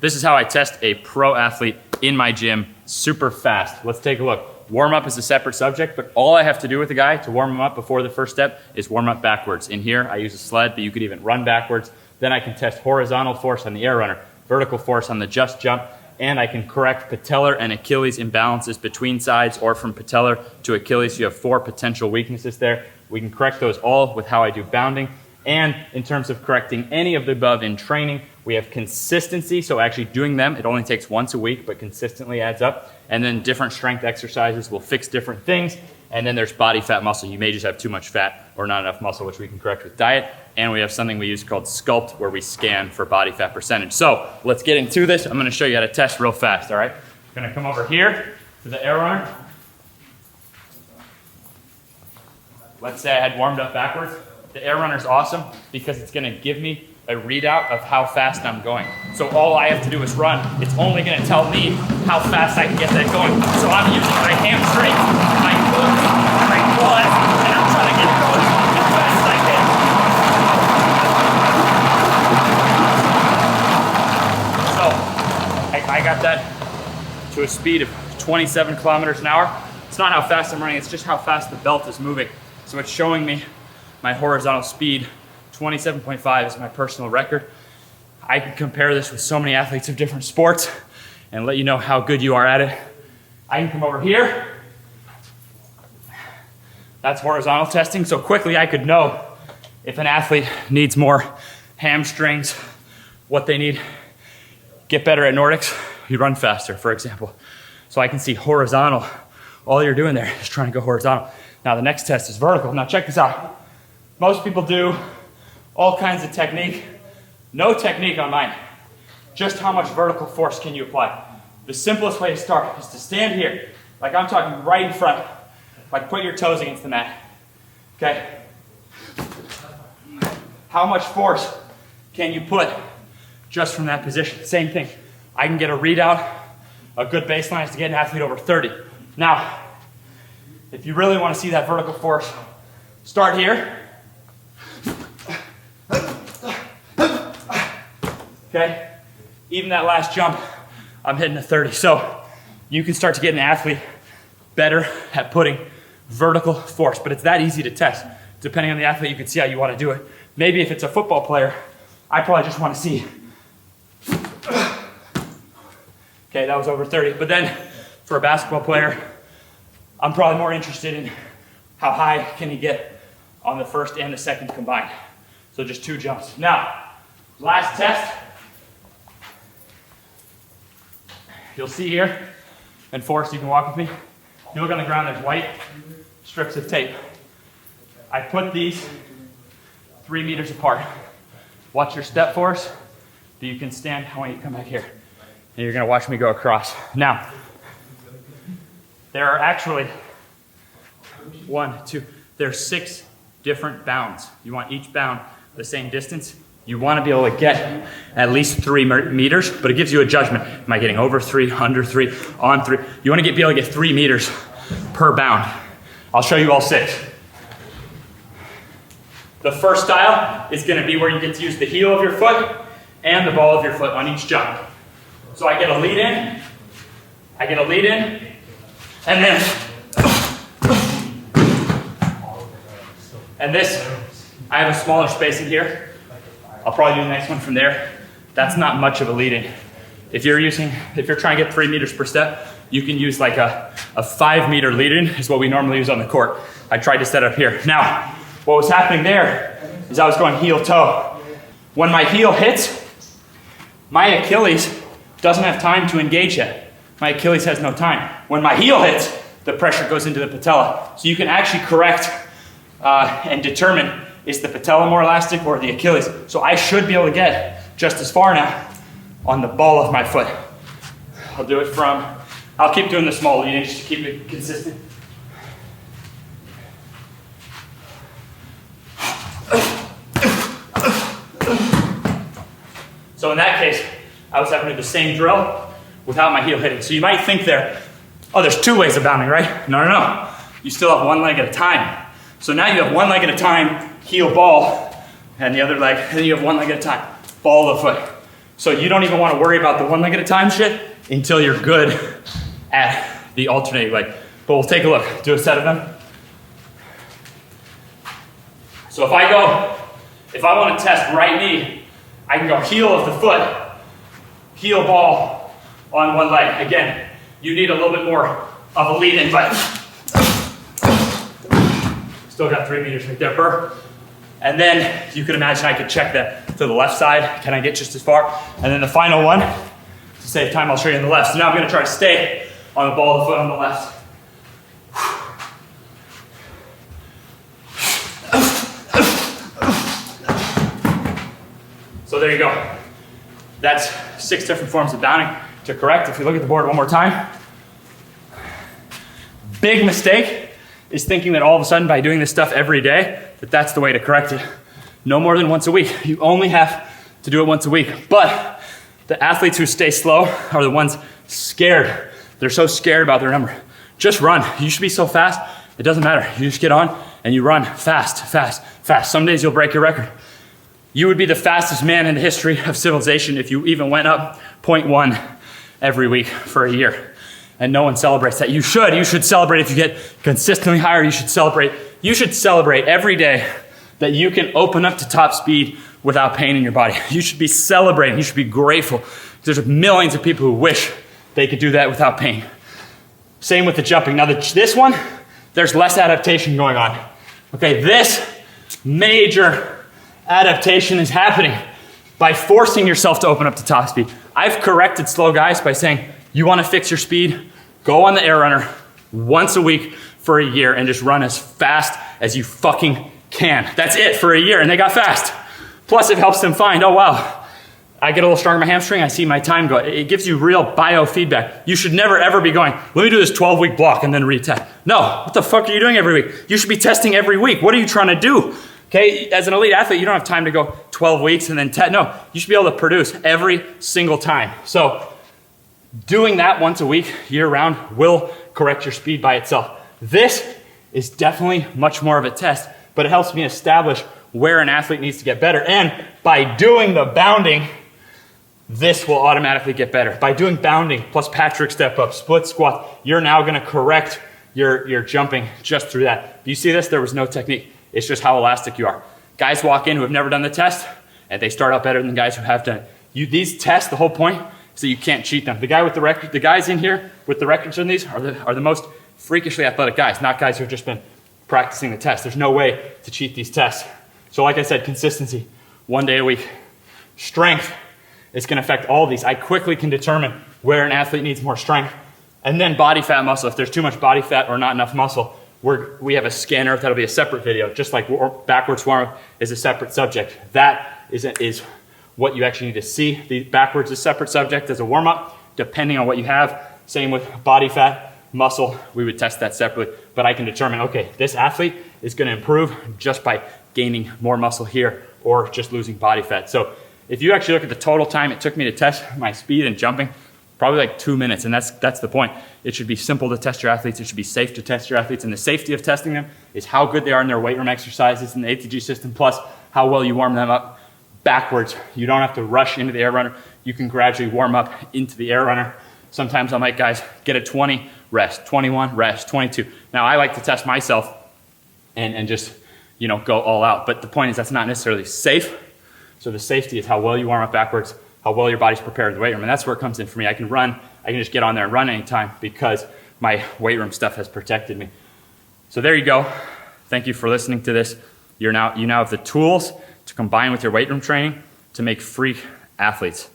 This is how I test a pro athlete in my gym super fast. Let's take a look. Warm up is a separate subject, but all I have to do with a guy to warm him up before the first step is warm up backwards. In here, I use a sled, but you could even run backwards. Then I can test horizontal force on the air runner, vertical force on the just jump, and I can correct patellar and Achilles imbalances between sides or from patellar to Achilles. You have 4 potential weaknesses there. We can correct those all with how I do bounding. And in terms of correcting any of the above in training, we have consistency, so actually doing them, it only takes once a week, but consistently adds up. And then different strength exercises will fix different things. And then there's body fat muscle. You may just have too much fat or not enough muscle, which we can correct with diet. And we have something we use called Sculpt, where we scan for body fat percentage. So let's get into this. I'm gonna show you how to test real fast, all right? I'm gonna come over here to the air runner. Let's say I had warmed up backwards. The air runner is awesome because it's gonna give me a readout of how fast I'm going. So all I have to do is run. It's only gonna tell me how fast I can get that going. So I'm using my hamstrings, my glutes, my quads, and I'm trying to get going as fast as I can. So I got that to a speed of 27 kilometers an hour. It's not how fast I'm running, it's just how fast the belt is moving. So it's showing me my horizontal speed. 27.5 is my personal record. I can compare this with so many athletes of different sports and let you know how good you are at it. I can come over here. That's horizontal testing. So quickly I could know if an athlete needs more hamstrings, what they need. Get better at Nordics, you run faster, for example. So I can see horizontal. All you're doing there is trying to go horizontal. Now the next test is vertical. Now check this out. Most people do all kinds of technique. No technique on mine. Just how much vertical force can you apply? The simplest way to start is to stand here, like I'm talking right in front, like put your toes against the mat, okay? How much force can you put just from that position? Same thing. I can get a readout. A good baseline is to get an athlete over 30. Now, if you really want to see that vertical force, start here. Okay, even that last jump, I'm hitting a 30. So you can start to get an athlete better at putting vertical force, but it's that easy to test. Depending on the athlete, you can see how you want to do it. Maybe if it's a football player, I probably just want to see. Okay, that was over 30. But then for a basketball player, I'm probably more interested in how high can he get on the first and the second combined. So just 2 jumps. Now, last test. You'll see here, and Forrest, you can walk with me. You look on the ground, there's white strips of tape. I put these 3 meters apart. Watch your step, Forrest. But you can stand, I want you to come back here. And you're gonna watch me go across. Now, there are actually there's 6 different bounds. You want each bound the same distance. You want to be able to get at least 3 meters, but it gives you a judgment. Am I getting over 3, under 3, on 3? You want to be able to get 3 meters per bound. I'll show you all 6. The first style is going to be where you get to use the heel of your foot and the ball of your foot on each jump. So I get a lead in, and then, and this, I have a smaller space in here. I'll probably do the next one from there. That's not much of a lead in. If you're trying to get 3 meters per step, you can use like a 5 meter lead in is what we normally use on the court. I tried to set up here. Now, what was happening there is I was going heel toe. When my heel hits, my Achilles doesn't have time to engage yet. My Achilles has no time. When my heel hits, the pressure goes into the patella. So you can actually correct and determine, is the patella more elastic or the Achilles? So I should be able to get just as far now on the ball of my foot. I'll do it from, I'll keep doing the small lead in just to keep it consistent. So in that case, I was having to do the same drill without my heel hitting. So you might think there, oh, there's 2 ways of bounding, right? No. You still have 1 leg at a time. So now you have 1 leg at a time, heel ball, and the other leg, and then you have 1 leg at a time, ball of the foot. So you don't even want to worry about the one leg at a time shit until you're good at the alternating leg. But we'll take a look, do a set of them. So if I want to test right knee, I can go heel of the foot, heel ball on one leg. Again, you need a little bit more of a lead in, but still got 3 meters right there, burr. And then you could imagine I could check that to the left side. Can I get just as far? And then the final one, to save time, I'll show you on the left. So now I'm gonna try to stay on the ball of the foot on the left. So there you go. That's 6 different forms of bounding to correct. If you look at the board one more time. Big mistake is thinking that all of a sudden by doing this stuff every day, that's the way to correct it. No more than once a week. You only have to do it once a week. But the athletes who stay slow are the ones scared. They're so scared about their number. Just run. You should be so fast, it doesn't matter. You just get on and you run fast, fast, fast. Some days you'll break your record. You would be the fastest man in the history of civilization if you even went up 0.1 every week for a year. And no one celebrates that. You should celebrate if you get consistently higher. You should celebrate every day that you can open up to top speed without pain in your body. You should be celebrating, you should be grateful. There's millions of people who wish they could do that without pain. Same with the jumping. Now this one, there's less adaptation going on. Okay, this major adaptation is happening by forcing yourself to open up to top speed. I've corrected slow guys by saying, you wanna fix your speed, go on the air runner once a week for a year and just run as fast as you fucking can. That's it for a year, and they got fast. Plus it helps them find, oh wow, I get a little stronger in my hamstring, I see my time go. It gives you real biofeedback. You should never ever be going, let me do this 12-week block and then retest. No, what the fuck are you doing every week? You should be testing every week. What are you trying to do? Okay, as an elite athlete, you don't have time to go 12 weeks and then test. No, you should be able to produce every single time. So doing that once a week, year round, will correct your speed by itself. This is definitely much more of a test, but it helps me establish where an athlete needs to get better. And by doing the bounding, this will automatically get better. By doing bounding plus Patrick step up, split squat, you're now gonna correct your jumping just through that. You see this? There was no technique. It's just how elastic you are. Guys walk in who have never done the test, and they start out better than guys who have done it. These tests, the whole point is that you can't cheat them. The guy with the record, the guys in here with the records on these are the most freakishly athletic guys, not guys who have just been practicing the test. There's no way to cheat these tests. So like I said, consistency, 1 day a week. Strength is gonna affect all of these. I quickly can determine where an athlete needs more strength. And then body fat, muscle. If there's too much body fat or not enough muscle, we have a scanner, that'll be a separate video, just like backwards warm-up is a separate subject. That is what you actually need to see. The backwards is a separate subject as a warm-up, depending on what you have. Same with body fat, muscle, we would test that separately. But I can determine, okay, this athlete is gonna improve just by gaining more muscle here or just losing body fat. So if you actually look at the total time it took me to test my speed and jumping, probably like 2 minutes, and that's the point. It should be simple to test your athletes, it should be safe to test your athletes, and the safety of testing them is how good they are in their weight room exercises in the ATG system, plus how well you warm them up backwards. You don't have to rush into the air runner. You can gradually warm up into the air runner. Sometimes I'll make guys get a 20, rest, 21, rest, 22. Now I like to test myself and just, go all out. But the point is that's not necessarily safe. So the safety is how well you warm up backwards, how well your body's prepared in the weight room. And that's where it comes in for me. I can just get on there and run anytime because my weight room stuff has protected me. So there you go. Thank you for listening to this. You now have the tools to combine with your weight room training to make freak athletes.